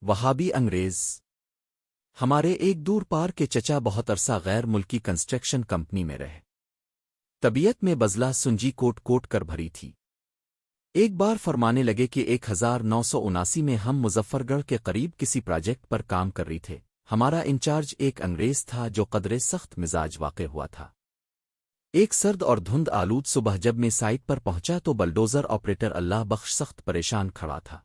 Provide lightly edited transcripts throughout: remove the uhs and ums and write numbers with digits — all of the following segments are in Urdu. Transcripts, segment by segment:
وہابی انگریز ہمارے ایک دور پار کے چچا بہت عرصہ غیر ملکی کنسٹرکشن کمپنی میں رہے۔ طبیعت میں بزلہ سنجی کوٹ کوٹ کر بھری تھی۔ ایک بار فرمانے لگے کہ 1979 میں ہم مظفر گڑھ کے قریب کسی پروجیکٹ پر کام کر رہی تھے۔ ہمارا انچارج ایک انگریز تھا جو قدرے سخت مزاج واقع ہوا تھا۔ ایک سرد اور دھند آلود صبح جب میں سائٹ پر پہنچا تو بلڈوزر آپریٹر اللہ بخش سخت پریشان کھڑا تھا۔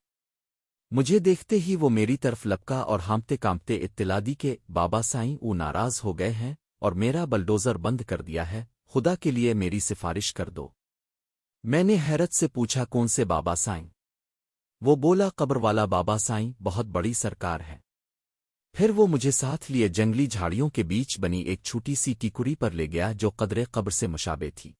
مجھے دیکھتے ہی وہ میری طرف لپکا اور ہامتے کامتے اطلاع دی کہ بابا سائیں وہ ناراض ہو گئے ہیں اور میرا بلڈوزر بند کر دیا ہے، خدا کے لیے میری سفارش کر دو۔ میں نے حیرت سے پوچھا کون سے بابا سائیں؟ وہ بولا قبر والا بابا سائیں، بہت بڑی سرکار ہے۔ پھر وہ مجھے ساتھ لیے جنگلی جھاڑیوں کے بیچ بنی ایک چھوٹی سی ٹیکری پر لے گیا جو قدرے قبر سے مشابہ تھی۔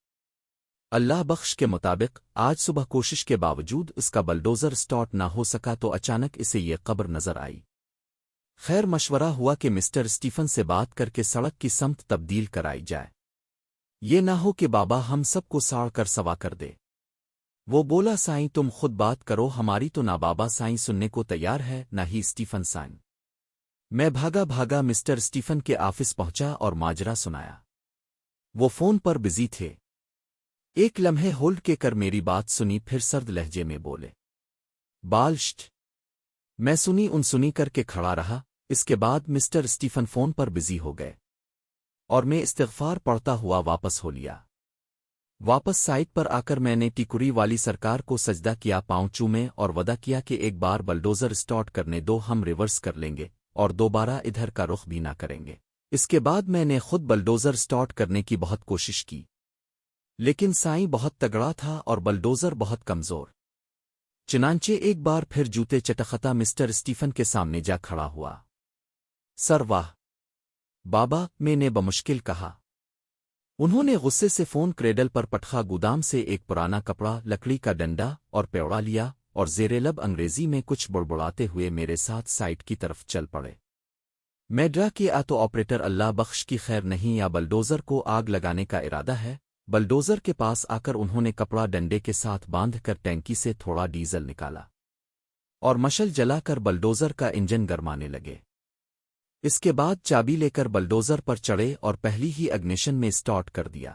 اللہ بخش کے مطابق آج صبح کوشش کے باوجود اس کا بلڈوزر سٹارٹ نہ ہو سکا تو اچانک اسے یہ قبر نظر آئی۔ خیر مشورہ ہوا کہ مسٹر اسٹیفن سے بات کر کے سڑک کی سمت تبدیل کرائی جائے، یہ نہ ہو کہ بابا ہم سب کو ساڑ کر سوا کر دے۔ وہ بولا سائیں تم خود بات کرو، ہماری تو نہ بابا سائیں سننے کو تیار ہے نہ ہی اسٹیفن سائیں۔ میں بھاگا بھاگا مسٹر اسٹیفن کے آفس پہنچا اور ماجرا سنایا۔ وہ فون پر بزی تھے۔ ایک لمحے ہولڈ کے کر میری بات سنی، پھر سرد لہجے میں بولے بالشٹ۔ میں سنی کر کے کھڑا رہا۔ اس کے بعد مسٹر اسٹیفن فون پر بزی ہو گئے اور میں استغفار پڑھتا ہوا واپس ہو لیا۔ واپس سائٹ پر آ کر میں نے ٹیکری والی سرکار کو سجدہ کیا، پاؤں چومے اور وعدہ کیا کہ ایک بار بلڈوزر سٹارٹ کرنے دو، ہم ریورس کر لیں گے اور دوبارہ ادھر کا رخ بھی نہ کریں گے۔ اس کے بعد میں نے خود بلڈوزر سٹارٹ کرنے کی بہت کوشش کی، لیکن سائیں بہت تگڑا تھا اور بلڈوزر بہت کمزور۔ چنانچہ ایک بار پھر جوتے چٹختا مسٹر اسٹیفن کے سامنے جا کھڑا ہوا۔ سر واہ بابا، میں نے بمشکل کہا۔ انہوں نے غصے سے فون کریڈل پر پٹخا گودام سے ایک پرانا کپڑا، لکڑی کا ڈنڈا اور پیوڑا لیا اور زیر لب انگریزی میں کچھ بڑبڑاتے ہوئے میرے ساتھ سائٹ کی طرف چل پڑے۔ میں ڈرا کہ تو آپریٹر اللہ بخش کی خیر نہیں یا بلڈوزر کو آگ لگانے کا ارادہ ہے۔ بلڈوزر کے پاس آ کر انہوں نے کپڑا ڈنڈے کے ساتھ باندھ کر ٹینکی سے تھوڑا ڈیزل نکالا اور مشل جلا کر بلڈوزر کا انجن گرمانے لگے۔ اس کے بعد چابی لے کر بلڈوزر پر چڑھے اور پہلی ہی اگنیشن میں سٹارٹ کر دیا۔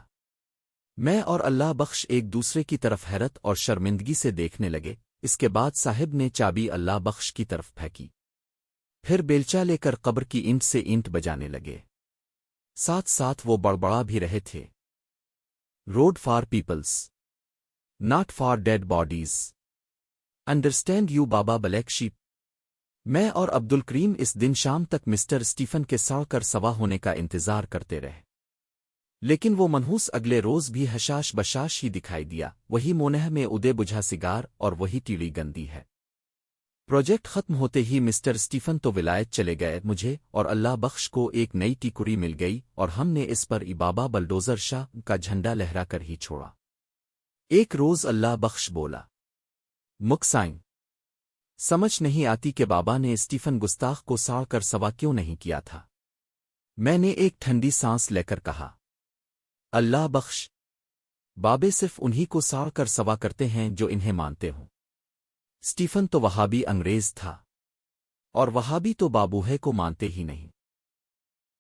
میں اور اللہ بخش ایک دوسرے کی طرف حیرت اور شرمندگی سے دیکھنے لگے۔ اس کے بعد صاحب نے چابی اللہ بخش کی طرف پھینکی، پھر بیلچا لے کر قبر کی اینٹ سے اینٹ بجانے لگے۔ ساتھ ساتھ وہ بڑبڑا بھی رہے تھے، road for peoples not for dead bodies, understand you baa baa black sheep. میں اور عبدالکریم اس دن شام تک مسٹر اسٹیفن کے سڑ کر سوا ہونے کا انتظار کرتے رہے، لیکن وہ منحوس اگلے روز بھی حشاش بشاش ہی دکھائی دیا، وہی مونہ میں ادے بجھا سگار اور وہی ٹیڑی گندی ہے۔ پروجیکٹ ختم ہوتے ہی مسٹر اسٹیفن تو ولایت چلے گئے، مجھے اور اللہ بخش کو ایک نئی ٹیکری مل گئی اور ہم نے اس پر بابا بلڈوزر شاہ کا جھنڈا لہرا کر ہی چھوڑا۔ ایک روز اللہ بخش بولا مکسائیں، سمجھ نہیں آتی کہ بابا نے اسٹیفن گستاخ کو ساڑ کر سوا کیوں نہیں کیا تھا۔ میں نے ایک ٹھنڈی سانس لے کر کہا اللہ بخش، بابے صرف انہی کو ساڑ کر سوا کرتے ہیں جو انہیں مانتے ہوں۔ اسٹیفن تو وہابی انگریز تھا اور وہابی تو بابوہے کو مانتے ہی نہیں۔